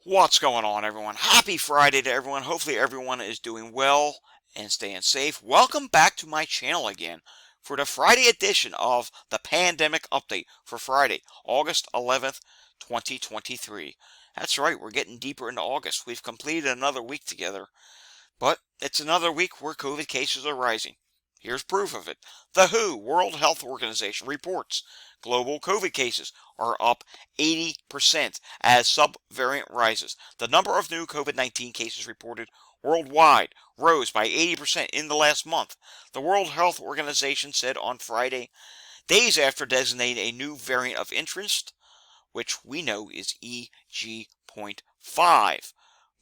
What's going on, everyone? Happy Friday to everyone. Hopefully everyone is doing well and staying safe. Welcome back to my channel again for the Friday edition of the Pandemic Update for Friday, August 11th, 2023. That's right, we're getting deeper into August. We've completed another week together, but it's another week where COVID cases are rising. Here's proof of it. The WHO, World Health Organization, reports global COVID cases are up 80% as subvariant rises. The number of new COVID-19 cases reported worldwide rose by 80% in the last month. The World Health Organization said on Friday, days after designating a new variant of interest, which we know is EG.5.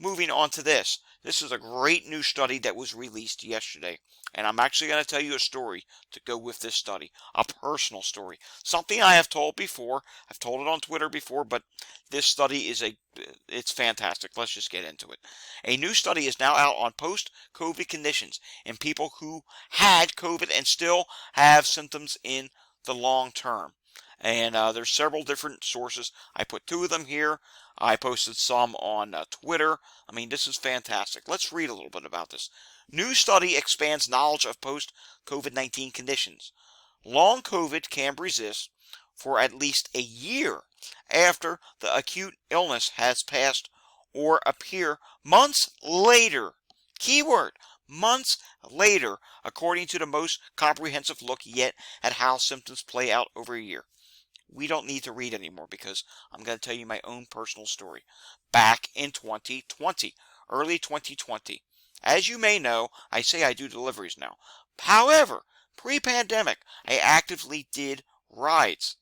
Moving on to this. This is a great new study that was released yesterday. And I'm actually going to tell you a story to go with this study. A personal story. Something I have told before. I've told it on Twitter before, but this study it's fantastic. Let's just get into it. A new study is now out on post-COVID conditions in people who had COVID and still have symptoms in the long term. And there's several different sources. I put two of them here. I posted some on Twitter. I mean, this is fantastic. Let's read a little bit about this. New study expands knowledge of post-COVID-19 conditions. Long COVID can persist for at least a year after the acute illness has passed or appear months later. Keyword, months later, according to the most comprehensive look yet at how symptoms play out over a year. We don't need to read anymore because I'm going to tell you my own personal story. Back in 2020, early 2020, as you may know, I say I do deliveries now. However, pre-pandemic, I actively did rides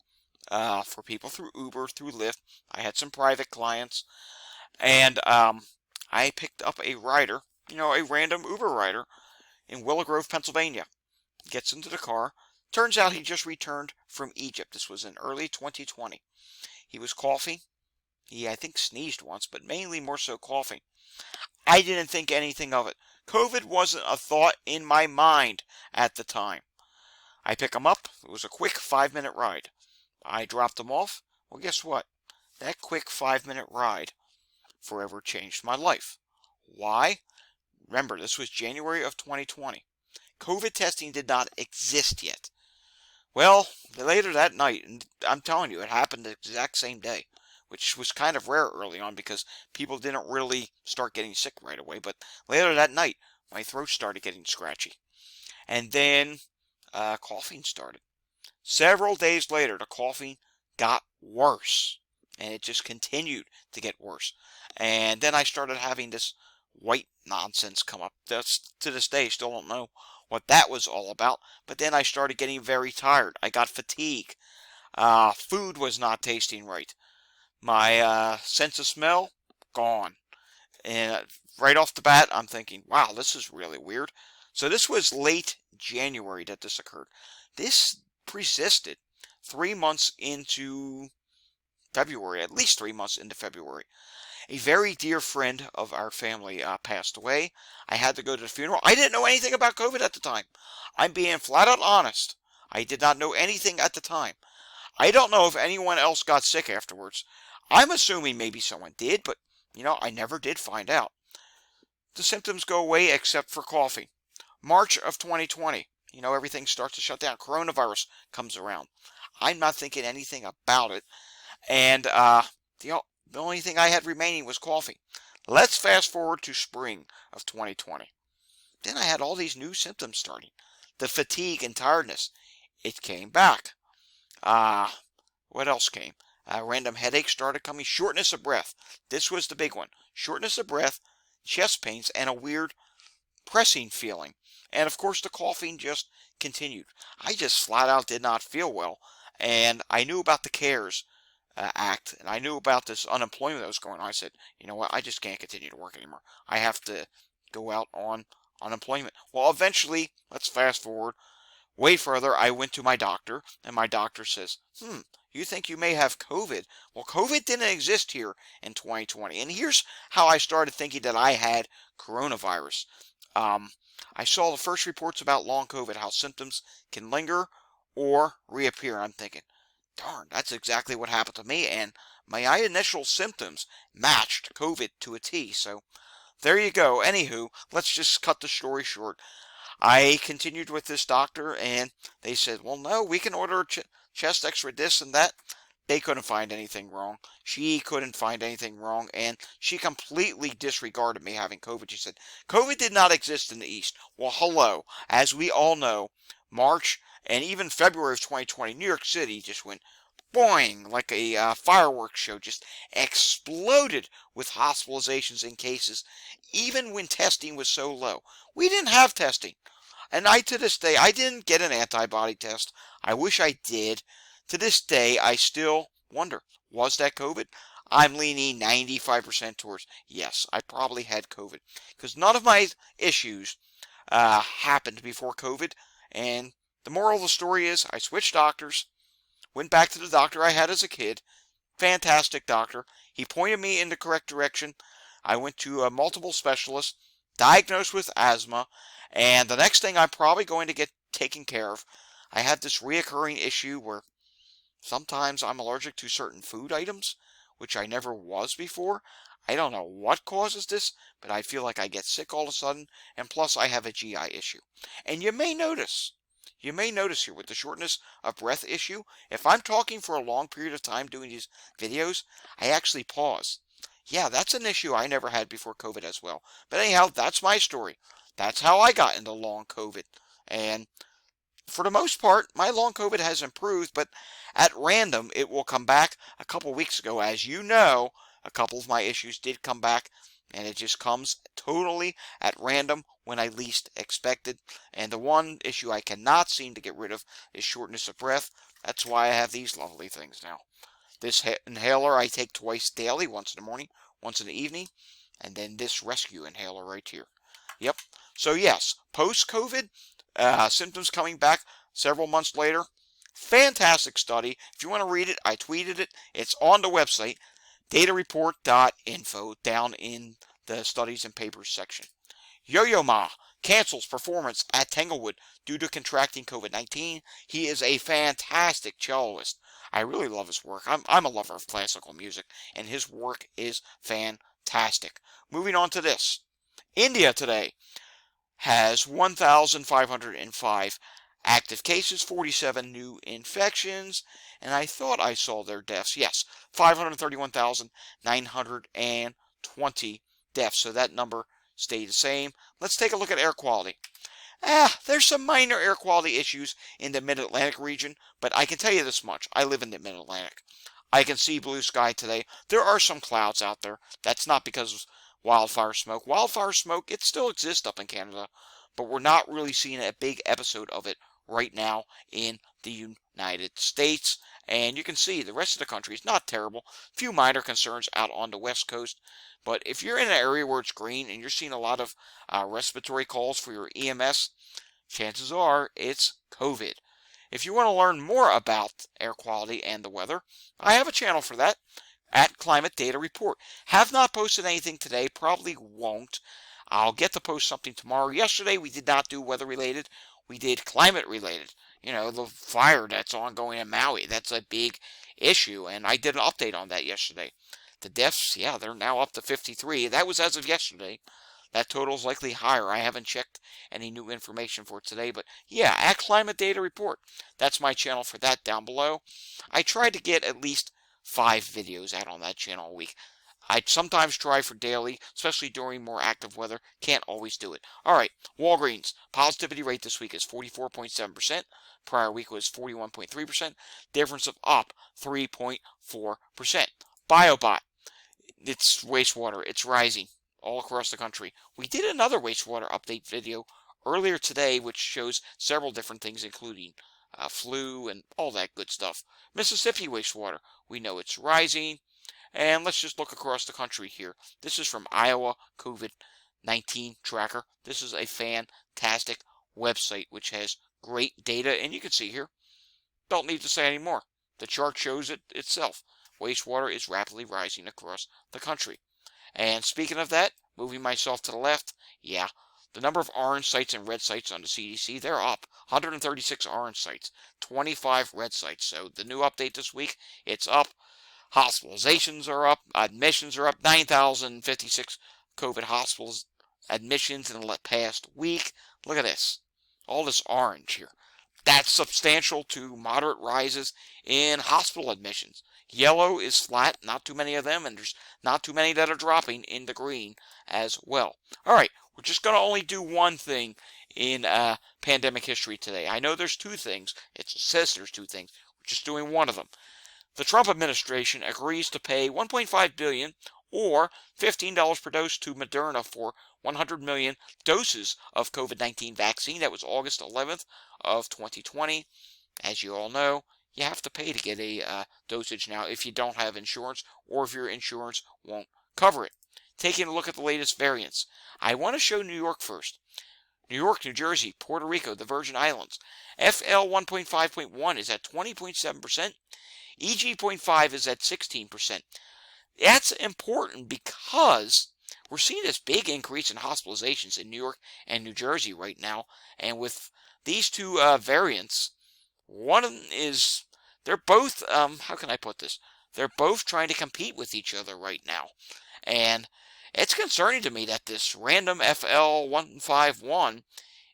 for people through Uber, through Lyft. I had some private clients, and I picked up a rider, a random Uber rider in Willow Grove, Pennsylvania. Gets into the car. Turns out he just returned from Egypt. This was in early 2020. He was coughing. He, I think, sneezed once, but mainly more so coughing. I didn't think anything of it. COVID wasn't a thought in my mind at the time. I pick him up. It was a quick 5-minute ride. I dropped him off. Well, guess what? That quick 5-minute ride forever changed my life. Why? Remember, this was January of 2020. COVID testing did not exist yet. Well, later that night, and I'm telling you, it happened the exact same day, which was kind of rare early on because people didn't really start getting sick right away. But later that night, my throat started getting scratchy. And then coughing started. Several days later, the coughing got worse. And it just continued to get worse. And then I started having this white nonsense come up. To this day, still don't know what that was all about. But then I started getting very tired. I got fatigue. Food was not tasting right. My sense of smell, gone. And right off the bat, I'm thinking, wow, this is really weird. So this was late January that this occurred. This persisted 3 months into February, at least 3 months into February. A very dear friend of our family passed away. I had to go to the funeral. I didn't know anything about COVID at the time. I'm being flat out honest. I did not know anything at the time. I don't know if anyone else got sick afterwards. I'm assuming maybe someone did, but, I never did find out. The symptoms go away except for coughing. March of 2020, everything starts to shut down. Coronavirus comes around. I'm not thinking anything about it. And the only thing I had remaining was coughing. Let's fast forward to spring of 2020. Then I had all these new symptoms starting. The fatigue and tiredness. It came back. What else came? Random headaches started coming. Shortness of breath. This was the big one. Shortness of breath, chest pains, and a weird pressing feeling. And of course the coughing just continued. I just flat out did not feel well. And I knew about the CARES Act, and I knew about this unemployment that was going on. I said, you know what, I just can't continue to work anymore. I have to go out on unemployment. Well, eventually, let's fast forward way further. I went to my doctor, and my doctor says, you think you may have COVID? Well, COVID didn't exist here in 2020. And here's how I started thinking that I had coronavirus. I saw the first reports about long COVID, how symptoms can linger or reappear. I'm thinking, Darn, that's exactly what happened to me, and my initial symptoms matched COVID to a T. So there you go. Anywho, let's just cut the story short. I continued with this doctor, and they said, well, no, we can order a chest x-ray, this and that. They couldn't find anything wrong. She couldn't find anything wrong, and she completely disregarded me having COVID. She said, COVID did not exist in the East. Well, hello. As we all know, March and even February of 2020, New York City just went boing, like a fireworks show, just exploded with hospitalizations and cases, even when testing was so low. We didn't have testing. And to this day, I didn't get an antibody test. I wish I did. To this day, I still wonder, was that COVID? I'm leaning 95% towards, yes, I probably had COVID. Because none of my issues happened before COVID. And the moral of the story is, I switched doctors, went back to the doctor I had as a kid. Fantastic doctor. He pointed me in the correct direction. I went to multiple specialists, diagnosed with asthma, and the next thing I'm probably going to get taken care of, I have this reoccurring issue where sometimes I'm allergic to certain food items, which I never was before. I don't know what causes this, but I feel like I get sick all of a sudden, and plus I have a GI issue. And you may notice here with the shortness of breath issue, if I'm talking for a long period of time doing these videos, I actually pause. Yeah, that's an issue I never had before COVID as well. But anyhow, that's my story. That's how I got into long COVID. And for the most part, my long COVID has improved, but at random, it will come back. A couple weeks ago, as you know, a couple of my issues did come back, and it just comes totally at random when I least expected. And the one issue I cannot seem to get rid of is shortness of breath. That's why I have these lovely things now. This inhaler I take twice daily, once in the morning, once in the evening, and then this rescue inhaler right here. Yep. So yes, post-COVID, symptoms coming back several months later. Fantastic study. If you want to read it, I tweeted it. It's on the website, datareport.info, down in the studies and papers section. Yo-Yo Ma cancels performance at Tanglewood due to contracting COVID-19. He is a fantastic celloist. I really love his work. I'm a lover of classical music, and his work is fantastic. Moving on to this. India today has 1,505 active cases, 47 new infections, and I thought I saw their deaths. Yes, 531,920 deaths, so that number stayed the same. Let's take a look at air quality. There's some minor air quality issues in the Mid-Atlantic region, but I can tell you this much. I live in the Mid-Atlantic. I can see blue sky today. There are some clouds out there. That's not because of wildfire smoke. Wildfire smoke, it still exists up in Canada, but we're not really seeing a big episode of it right now in the United States. And you can see the rest of the country is not terrible. A few minor concerns out on the West Coast. But if you're in an area where it's green and you're seeing a lot of respiratory calls for your EMS, chances are it's COVID. If you want to learn more about air quality and the weather, I have a channel for that at Climate Data Report. Have not posted anything today, probably won't. I'll get to post something tomorrow. Yesterday we did not do weather related. We did climate related. You know, the fire that's ongoing in Maui. That's a big issue, and I did an update on that yesterday. The deaths, yeah, they're now up to 53. That was as of yesterday. That total is likely higher. I haven't checked any new information for today, but yeah, at Climate Data Report. That's my channel for that down below. I try to get at least 5 videos out on that channel a week. I sometimes try for daily, especially during more active weather. Can't always do it. Alright, Walgreens. Positivity rate this week is 44.7%. Prior week was 41.3%. Difference of up 3.4%. BioBot. It's wastewater. It's rising all across the country. We did another wastewater update video earlier today, which shows several different things, including flu and all that good stuff. Mississippi wastewater. We know it's rising. And let's just look across the country here. This is from Iowa COVID-19 Tracker. This is a fantastic website which has great data. And you can see here, don't need to say any more. The chart shows it itself. Wastewater is rapidly rising across the country. And speaking of that, moving myself to the left, yeah, The number of orange sites and red sites on the CDC, they're up. 136 orange sites, 25 red sites. So the new update this week, it's up. Hospitalizations are up. Admissions are up. 9,056 COVID hospitals admissions in the past week. Look at this. All this orange here. That's substantial to moderate rises in hospital admissions. Yellow is flat, not too many of them, and there's not too many that are dropping in the green as well. All right, we're just going to only do one thing in pandemic history today. I know there's two things. It says there's two things. We're just doing one of them. The Trump administration agrees to pay $1.5 billion or $15 per dose to Moderna for 100 million doses of COVID-19 vaccine. That was August 11th of 2020. As you all know, you have to pay to get a dosage now if you don't have insurance or if your insurance won't cover it. Taking a look at the latest variants, I want to show New York first. New York, New Jersey, Puerto Rico, the Virgin Islands. FL 1.5.1 is at 20.7%. EG.5 is at 16%. That's important because we're seeing this big increase in hospitalizations in New York and New Jersey right now. And with these two variants, one of them is, they're both, how can I put this? They're both trying to compete with each other right now. And it's concerning to me that this random FL151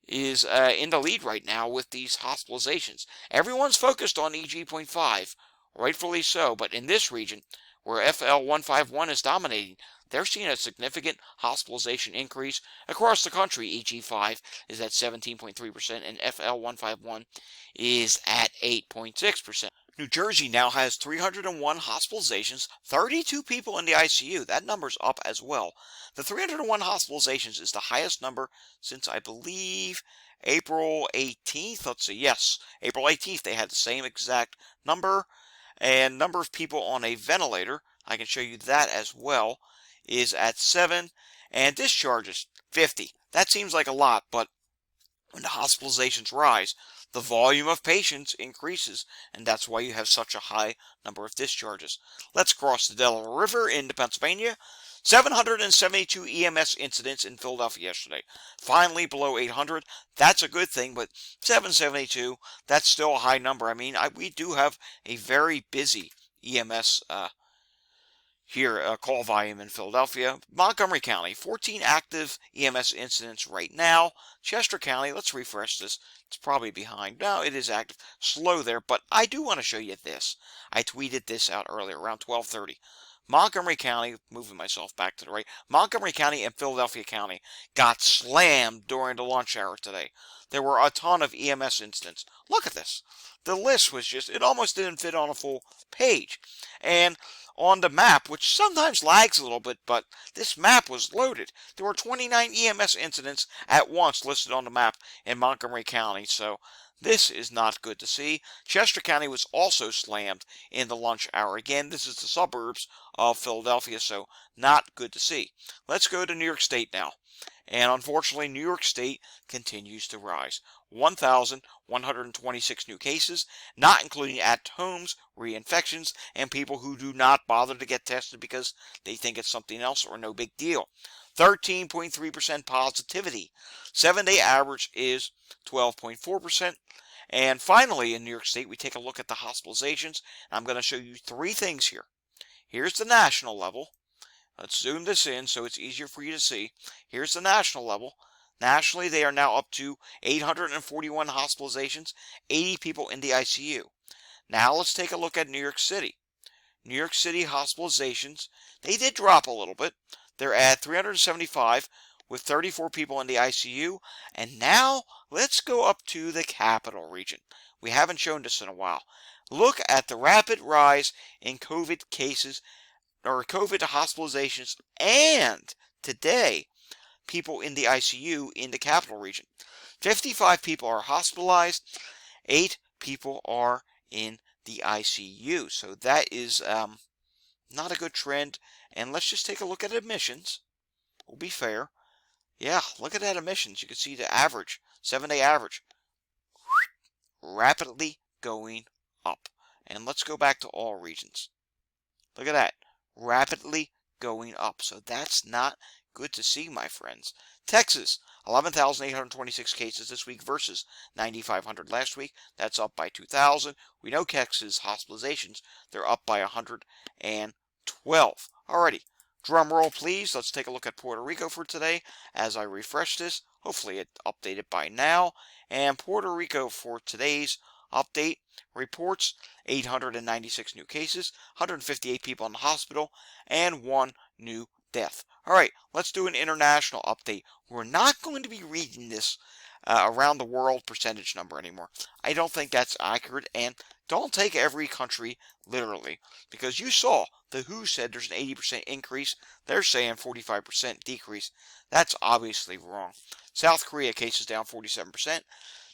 is in the lead right now with these hospitalizations. Everyone's focused on EG.5, rightfully so, but in this region, where FL151 is dominating, they're seeing a significant hospitalization increase across the country. EG5 is at 17.3% and FL151 is at 8.6%. New Jersey now has 301 hospitalizations, 32 people in the ICU. That number's up as well. The 301 hospitalizations is the highest number since, I believe, April 18th. Let's see, yes, April 18th they had the same exact number. And number of people on a ventilator, I can show you that as well, is at 7. And discharges, 50. That seems like a lot, but when the hospitalizations rise, the volume of patients increases, and that's why you have such a high number of discharges. Let's cross the Delaware River into Pennsylvania. 772 EMS incidents in Philadelphia yesterday. Finally below 800. That's a good thing, but 772, that's still a high number. I mean, we do have a very busy EMS call volume in Philadelphia. Montgomery County, 14 active EMS incidents right now. Chester County, let's refresh this. It's probably behind. No, it is active. Slow there, but I do want to show you this. I tweeted this out earlier, around 12:30. Montgomery County, moving myself back to the right, Montgomery County and Philadelphia County got slammed during the lunch hour today. There were a ton of EMS incidents. Look at this. The list was just, it almost didn't fit on a full page. And on the map, which sometimes lags a little bit, but this map was loaded. There were 29 EMS incidents at once listed on the map in Montgomery County, so this is not good to see. Chester County was also slammed in the lunch hour. Again, this is the suburbs of Philadelphia, so not good to see. Let's go to New York State now. And unfortunately, New York State continues to rise. 1,126 new cases, not including at-homes, reinfections, and people who do not bother to get tested because they think it's something else or no big deal. 13.3% positivity. 7-day average is 12.4%. And finally, in New York State, we take a look at the hospitalizations. I'm going to show you three things here. Here's the national level. Let's zoom this in so it's easier for you to see. Here's the national level. Nationally, they are now up to 841 hospitalizations, 80 people in the ICU. Now let's take a look at New York City. New York City hospitalizations, they did drop a little bit. They're at 375 with 34 people in the ICU. And now let's go up to the capital region. We haven't shown this in a while. Look at the rapid rise in COVID cases or COVID hospitalizations and today people in the ICU in the capital region. 55 people are hospitalized, 8 people are in the ICU. So that is not a good trend. And let's just take a look at admissions. We'll be fair. Yeah, look at that admissions. You can see the average, 7-day average, rapidly going up. And let's go back to all regions. Look at that, rapidly going up. So that's not Good to see, my friends. Texas, 11,826 cases this week versus 9,500 last week. That's up by 2,000. We know Texas hospitalizations, they're up by 112. Alrighty, drum roll please. Let's take a look at Puerto Rico for today as I refresh this. Hopefully it updated by now. And Puerto Rico for today's update reports 896 new cases, 158 people in the hospital, and 1 new death. Alright, let's do an international update. We're not going to be reading this around the world percentage number anymore. I don't think that's accurate, and don't take every country literally, because you saw the WHO said there's an 80% increase. They're saying 45% decrease. That's obviously wrong. South Korea cases down 47%,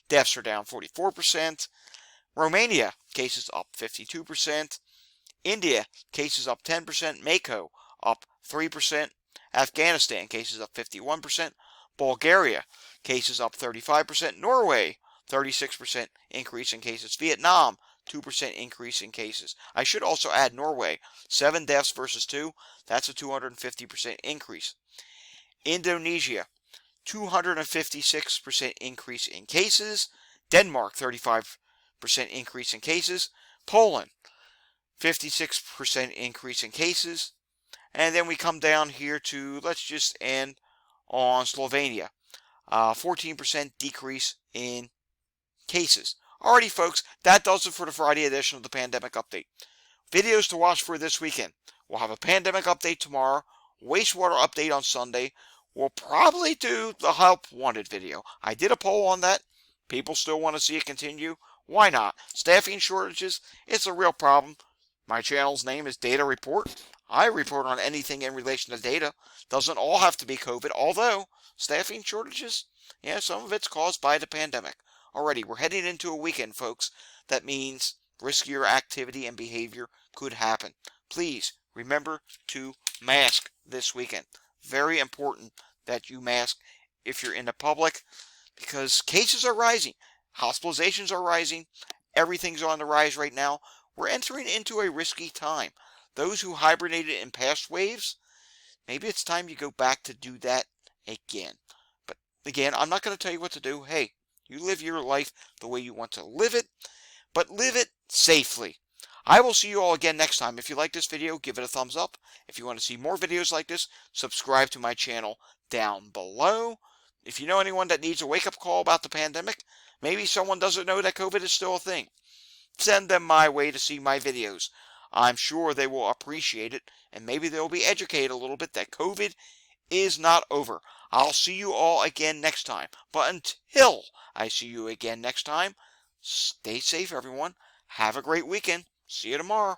deaths are down 44%. Romania cases up 52%. India cases up 10%. Mako up 3%. Afghanistan cases up 51%. Bulgaria cases up 35%. Norway 36% increase in cases. Vietnam 2% increase in cases. I should also add Norway, 7 deaths versus 2. That's a 250% increase. Indonesia, 256% increase in cases. Denmark, 35% increase in cases. Poland, 56% increase in cases. And then we come down here to, let's just end on Slovenia, 14% decrease in cases. Alrighty, folks, that does it for the Friday edition of the Pandemic Update. Videos to watch for this weekend. We'll have a Pandemic Update tomorrow, wastewater update on Sunday. We'll probably do the Help Wanted video. I did a poll on that. People still want to see it continue. Why not? Staffing shortages, it's a real problem. My channel's name is Data Report. I report on anything in relation to data. Doesn't all have to be COVID, although staffing shortages, yeah, some of it's caused by the pandemic. Alrighty, we're heading into a weekend, folks. That means riskier activity and behavior could happen. Please remember to mask this weekend. Very important that you mask if you're in the public, because cases are rising. Hospitalizations are rising. Everything's on the rise right now. We're entering into a risky time. Those who hibernated in past waves, maybe it's time you go back to do that again. But again, I'm not going to tell you what to do. Hey, you live your life the way you want to live it, but live it safely. I will see you all again next time. If you like this video, give it a thumbs up. If you want to see more videos like this, subscribe to my channel down below. If you know anyone that needs a wake-up call about the pandemic, maybe someone doesn't know that COVID is still a thing, send them my way to see my videos. I'm sure they will appreciate it, and maybe they'll be educated a little bit that COVID is not over. I'll see you all again next time. But until I see you again next time, stay safe, everyone. Have a great weekend. See you tomorrow.